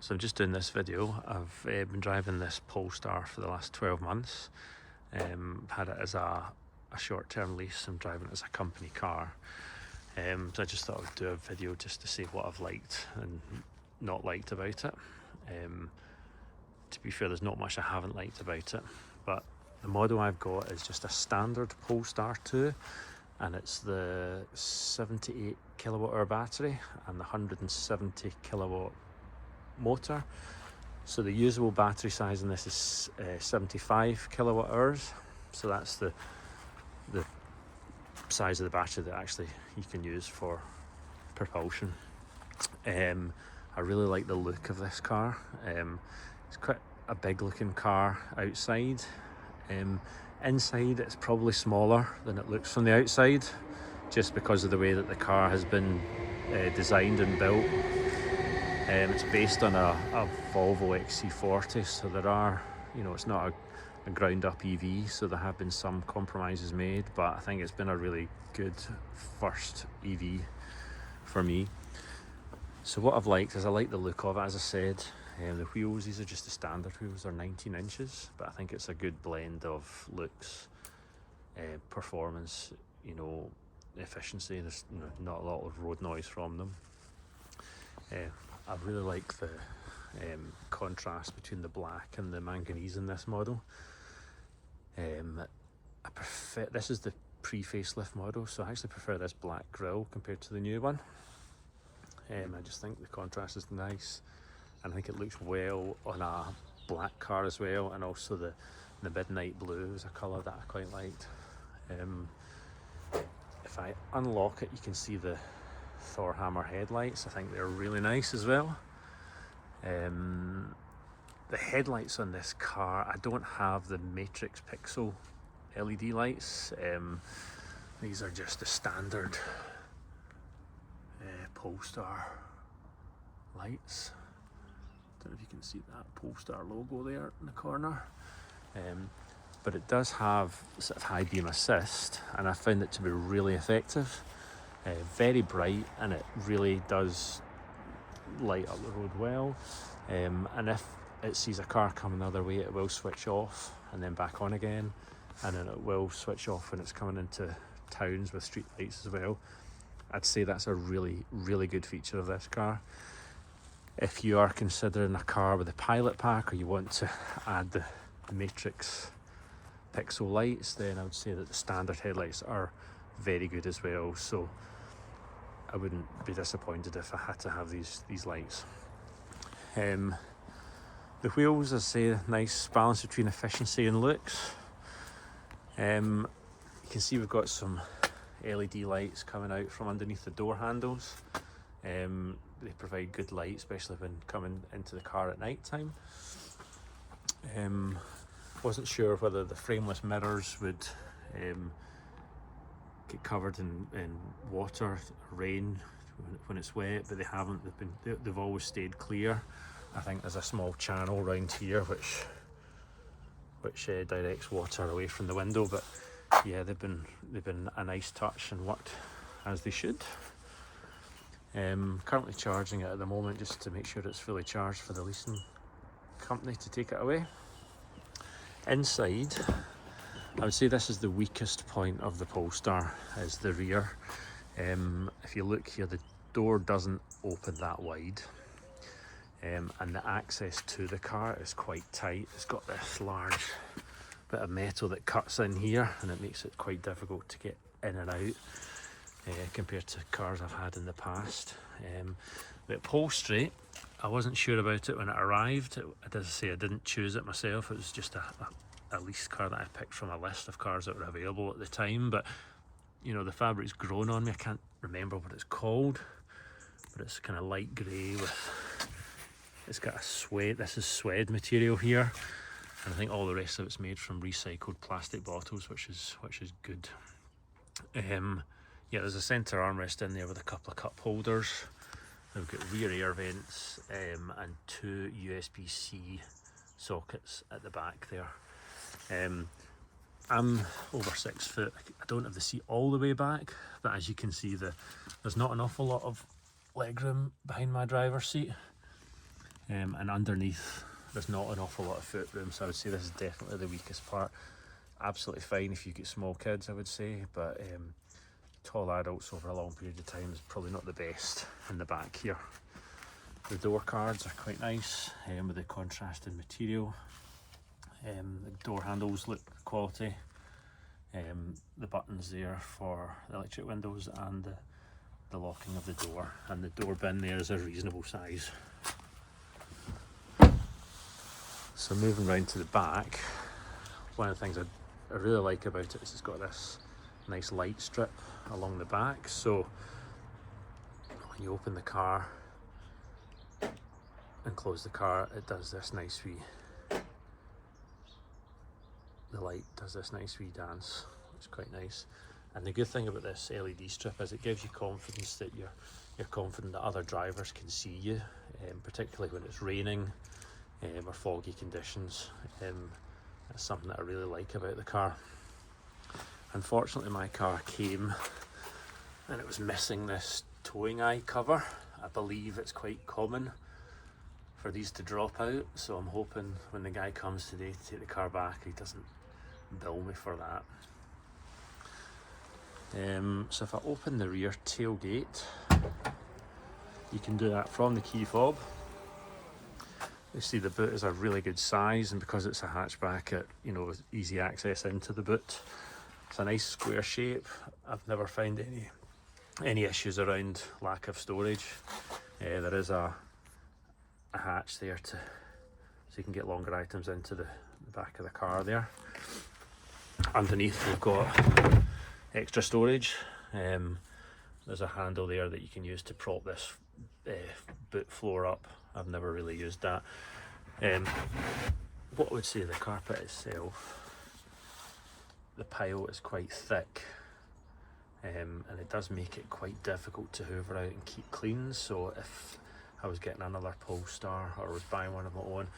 So I'm just doing this video. I've been driving this Polestar for the last 12 months. I've had it as a short-term lease. I'm driving it as a company car. So I just thought I would do a video just to say what I've liked and not liked about it. To be fair, there's not much I haven't liked about it, but the model I've got is just a standard Polestar 2, and it's the 78 kilowatt hour battery and the 170 kilowatt motor. So the usable battery size in this is 75 kilowatt hours. So that's the size of the battery that actually you can use for propulsion. I really like the look of this car. It's quite a big looking car outside. Inside it's probably smaller than it looks from the outside, just because of the way that the car has been designed and built. It's based on a Volvo XC40, so there are, it's not a ground up EV, so there have been some compromises made, but I think it's been a really good first EV for me. So what I've liked is I like the look of it, as I said. The wheels, these are just the standard wheels, they're 19 inches, but I think it's a good blend of looks, performance, efficiency. There's not a lot of road noise from them. I really like the contrast between the black and the manganese in this model. I prefer, this is the pre-facelift model, so I actually prefer this black grille compared to the new one. I just think the contrast is nice, and I think it looks well on a black car as well, and also the midnight blue is a colour that I quite liked. If I unlock it, you can see the Thor hammer headlights. I think they're really nice as well. The headlights on this car, I don't have the matrix pixel LED lights. These are just the standard Polestar lights. Don't know if you can see that Polestar logo there in the corner. But it does have sort of high beam assist, and I found it to be really effective. Very bright, and it really does light up the road well. And if it sees a car coming the other way, it will switch off and then back on again, and then it will switch off when it's coming into towns with street lights as well. I'd say that's a really, really good feature of this car. If you are considering a car with a pilot pack, or you want to add the matrix pixel lights, then I would say that the standard headlights are very good as well. So I wouldn't be disappointed if I had to have these lights. The wheels, I say, nice balance between efficiency and looks. You can see we've got some LED lights coming out from underneath the door handles. They provide good light, especially when coming into the car at night time. Wasn't sure whether the frameless mirrors would get covered in water, rain when it's wet, but they haven't. They've always stayed clear. I think there's a small channel around here which directs water away from the window, but yeah, they've been a nice touch and worked as they should. Currently charging it at the moment just to make sure it's fully charged for the leasing company to take it away. Inside, I would say this is the weakest point of the Polestar, is the rear. If you look here, the door doesn't open that wide, and the access to the car is quite tight. It's got this large bit of metal that cuts in here, and it makes it quite difficult to get in and out compared to cars I've had in the past. The upholstery, I wasn't sure about it when it arrived. As I say, I didn't choose it myself. It was just a lease car that I picked from a list of cars that were available at the time. But the fabric's grown on me. I can't remember what it's called, but it's kind of light grey with, it's got a suede, this is suede material here, and I think all the rest of it's made from recycled plastic bottles, which is good. Yeah, there's a centre armrest in there with a couple of cup holders. We've got rear air vents and 2 USB-C sockets at the back there. I'm over 6 foot. I don't have the seat all the way back, but as you can see, there's not an awful lot of legroom behind my driver's seat. and underneath there's not an awful lot of footroom, so I would say this is definitely the weakest part. Absolutely fine if you get small kids, I would say, but tall adults over a long period of time is probably not the best in the back here. The door cards are quite nice with the contrasted material. The door handles look quality. The buttons there for the electric windows and the locking of the door, and the door bin there is a reasonable size. So moving round to the back, one of the things I really like about it is it's got this nice light strip along the back, so when you open the car and close the car, it does this nice wee, the light does this nice wee dance. It's quite nice. And the good thing about this LED strip is it gives you confidence that you're confident that other drivers can see you, particularly when it's raining or foggy conditions. That's something that I really like about the car. Unfortunately, my car came and it was missing this towing eye cover. I believe it's quite common for these to drop out, so I'm hoping when the guy comes today to take the car back, he doesn't bill me for that. So if I open the rear tailgate, you can do that from the key fob. You see the boot is a really good size, and because it's a hatchback, with easy access into the boot. It's a nice square shape. I've never found any issues around lack of storage. There is a hatch there so you can get longer items into the back of the car there. Underneath we've got extra storage. There's a handle there that you can use to prop this boot floor up. I've never really used that. What I would say, the carpet itself, the pile is quite thick, and it does make it quite difficult to hoover out and keep clean. So if I was getting another Polestar or was buying one of my own,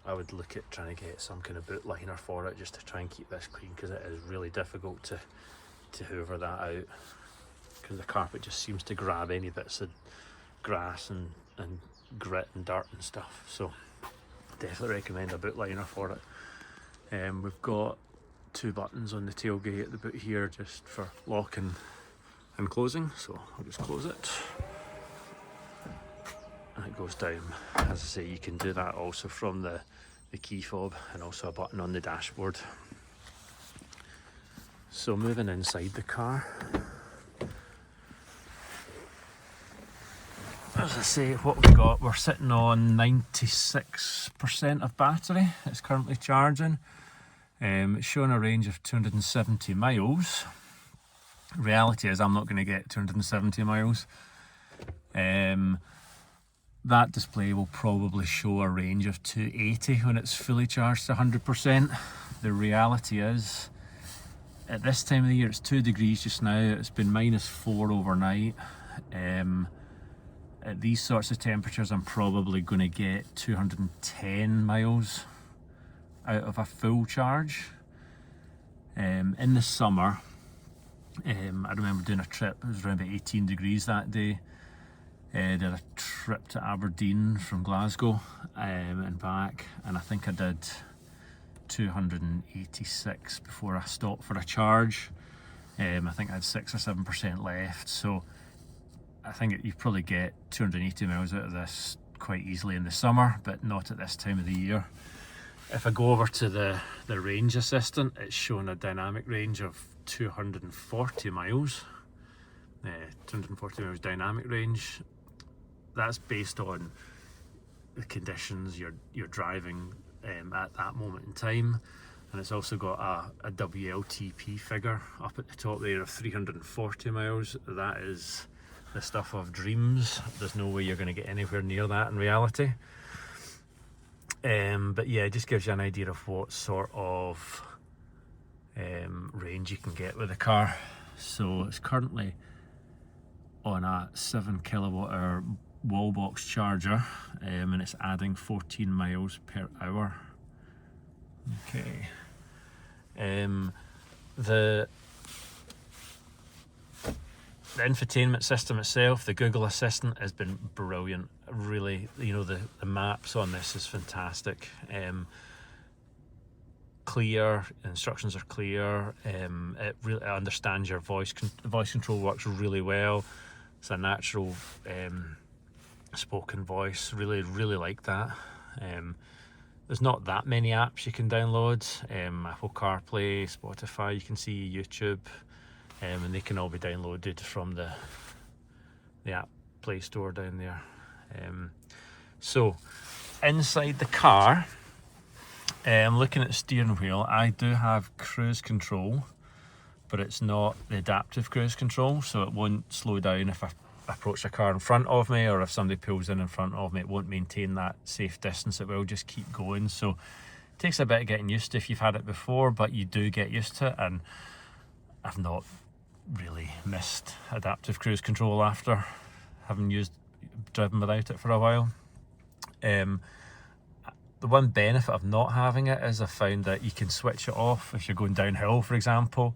I would look at trying to get some kind of boot liner for it just to try and keep this clean, because it is really difficult to hoover that out, because the carpet just seems to grab any bits of grass and grit and dirt and stuff. So definitely recommend a boot liner for it. We've got 2 buttons on the tailgate at the boot here just for locking and closing, so I'll just close it and it goes down. As I say, you can do that also from the key fob, and also a button on the dashboard. So moving inside the car, as I say, what we got, we're sitting on 96% of battery. It's currently charging. It's showing a range of 270 miles. Reality is I'm not going to get 270 miles. That display will probably show a range of 280 when it's fully charged to 100%. The reality is, at this time of the year, it's 2 degrees just now. It's been -4 overnight. At these sorts of temperatures, I'm probably going to get 210 miles out of a full charge. In the summer, I remember doing a trip, it was around about 18 degrees that day. Did a trip to Aberdeen from Glasgow and back, and I think I did 286 before I stopped for a charge. I think I had 6 or 7% left, so I think you probably get 280 miles out of this quite easily in the summer, but not at this time of the year. If I go over to the range assistant, it's showing a dynamic range of 240 miles. 240 miles dynamic range. That's based on the conditions you're driving at that moment in time, and it's also got a WLTP figure up at the top there of 340 miles. That is the stuff of dreams. There's no way you're going to get anywhere near that in reality. But yeah, it just gives you an idea of what sort of range you can get with the car. So it's currently on a 7 kilowatt hour wall box charger, and it's adding 14 miles per hour. Okay. the infotainment system itself, the Google Assistant, has been brilliant. Really, you know, the maps on this is fantastic. Clear, instructions are clear. It really understands your voice. Voice control works really well. It's a natural spoken voice. Really like that. There's not that many apps you can download. Apple CarPlay, Spotify, you can see YouTube, and they can all be downloaded from the app Play Store down there. So inside the car, looking at the steering wheel, I do have cruise control, but it's not the adaptive cruise control, so it won't slow down if I approach a car in front of me, or if somebody pulls in front of me. It won't maintain that safe distance. It will just keep going. So it takes a bit of getting used to if you've had it before, but you do get used to it. And I've not really missed adaptive cruise control after having driven without it for a while. The one benefit of not having it is I found that you can switch it off if you're going downhill, for example,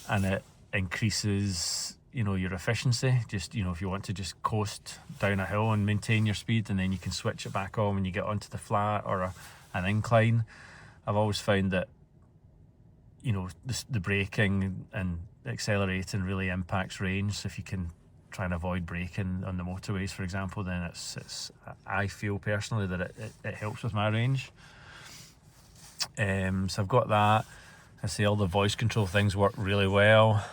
and it increases, you know, your efficiency. Just, you know, if you want to just coast down a hill and maintain your speed, and then you can switch it back on when you get onto the flat or an incline. I've always found that, you know, the braking and accelerating really impacts range. So if you can try and avoid braking on the motorways, for example, then it's I feel personally that it helps with my range. So I've got that. I say all the voice control things work really well.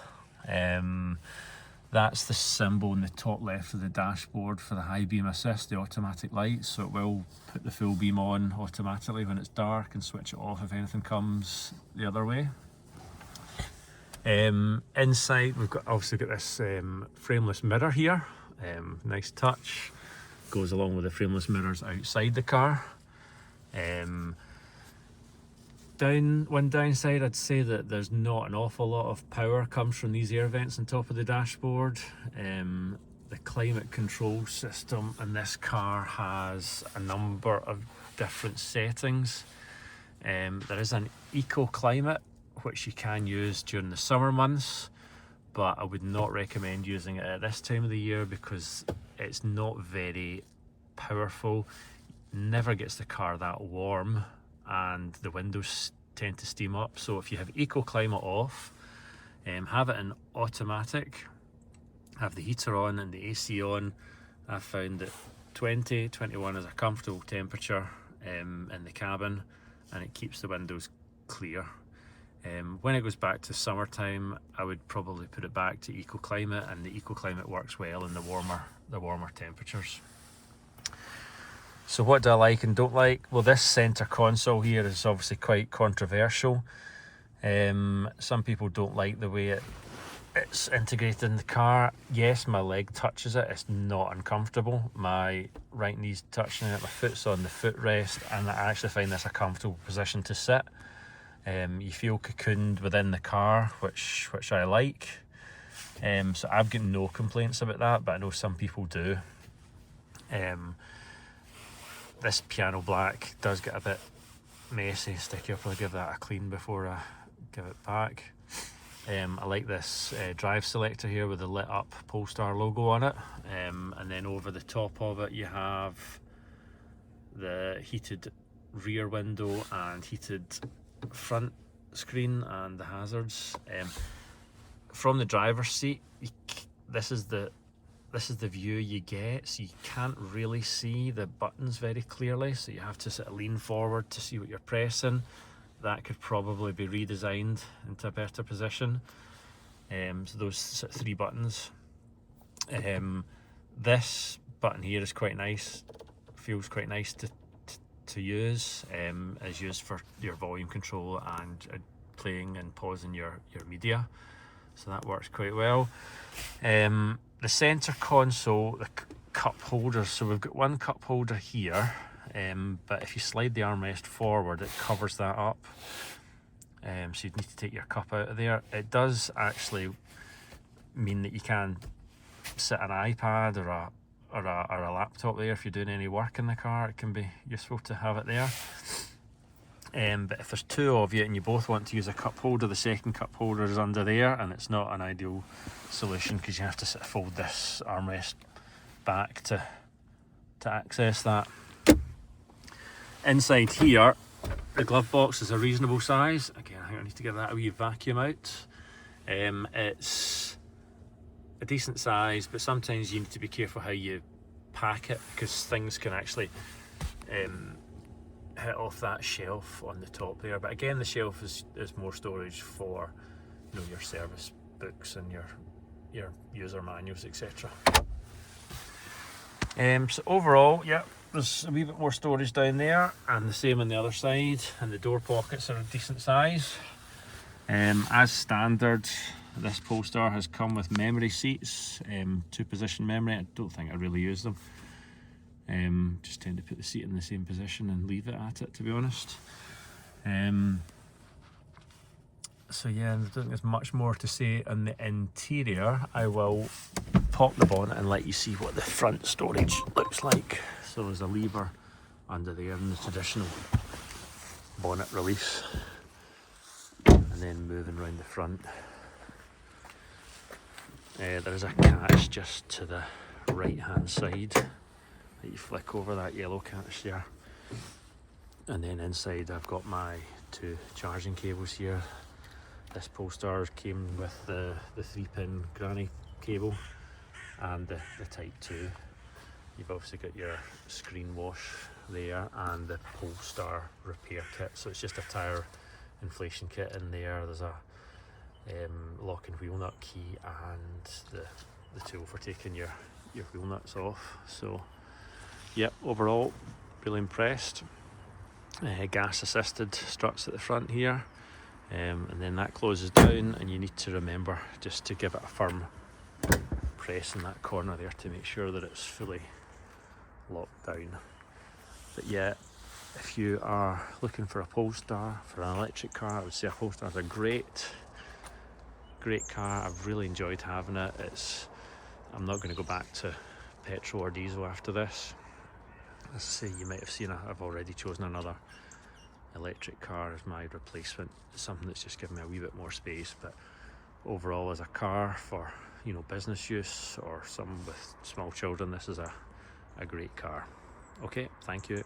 That's the symbol in the top left of the dashboard for the high beam assist, the automatic lights. So it will put the full beam on automatically when it's dark and switch it off if anything comes the other way. Inside, we've obviously got this frameless mirror here. Nice touch. Goes along with the frameless mirrors outside the car. One downside, I'd say that there's not an awful lot of power comes from these air vents on top of the dashboard. The climate control system in this car has a number of different settings. There is an eco climate which you can use during the summer months, but I would not recommend using it at this time of the year because it's not very powerful. Never gets the car that warm, and the windows tend to steam up. So if you have eco climate off, have it in automatic, have the heater on and the AC on, I've found that 21 is a comfortable temperature in the cabin, and it keeps the windows clear. When it goes back to summertime, I would probably put it back to eco climate, and the eco climate works well in the warmer temperatures. So what do I like and don't like? Well, this center console here is obviously quite controversial. Some people don't like the way it's integrated in the car. Yes, my leg touches it. It's not uncomfortable. My right knee's touching it. My foot's on the footrest, and I actually find this a comfortable position to sit. You feel cocooned within the car, which I like. So I've got no complaints about that, but I know some people do. This piano black does get a bit messy, sticky. I'll probably give that a clean before I give it back. I like this drive selector here with the lit up Polestar logo on it, and then over the top of it you have the heated rear window and heated front screen and the hazards. From the driver's seat, this is the view you get, so you can't really see the buttons very clearly, so you have to sort of lean forward to see what you're pressing. That could probably be redesigned into a better position. So those sort of 3 buttons. This button here is quite nice, feels quite nice to use. Is used for your volume control and playing and pausing your media, so that works quite well. The center console, the cup holders, so we've got one cup holder here, but if you slide the armrest forward it covers that up, so you'd need to take your cup out of there. It does actually mean that you can sit an iPad or a laptop there if you're doing any work in the car. It can be useful to have it there. But if there's two of you and you both want to use a cup holder, the second cup holder is under there, and it's not an ideal solution because you have to sort of fold this armrest back to access that. Inside here, the glove box is a reasonable size. Again, I think I need to give that a wee vacuum out. It's a decent size, but sometimes you need to be careful how you pack it because things can actually hit off that shelf on the top there. But again, the shelf is more storage for, you know, your service books and your user manuals, etc. So overall, yeah, there's a wee bit more storage down there, and the same on the other side, and the door pockets are a decent size. As standard, this Polestar has come with memory seats, 2-position memory. I don't think I really use them. Just tend to put the seat in the same position and leave it at it, to be honest. So yeah, I don't think there's much more to say on the interior. I will pop the bonnet and let you see what the front storage looks like. So there's a lever under there in the traditional bonnet release, and then moving around the front, there is a catch just to the right hand side that you flick over, that yellow catch there. And then inside I've got my 2 charging cables here. This Polestar came with the 3-pin granny cable and the Type 2. You've obviously got your screen wash there and the Polestar repair kit. So it's just a tyre inflation kit in there. There's a lock and wheel nut key and the tool for taking your wheel nuts off. So yeah, overall really impressed. Gas assisted struts at the front here, and then that closes down, and you need to remember just to give it a firm press in that corner there to make sure that it's fully locked down. But yeah, if you are looking for a Polestar, for an electric car, I would say a Polestar is a great car. I've really enjoyed having it. I'm not going to go back to petrol or diesel after this. As I say, you might have seen I've already chosen another electric car as my replacement. It's something that's just given me a wee bit more space, but overall as a car for, you know, business use or some with small children, this is a great car. Okay, thank you.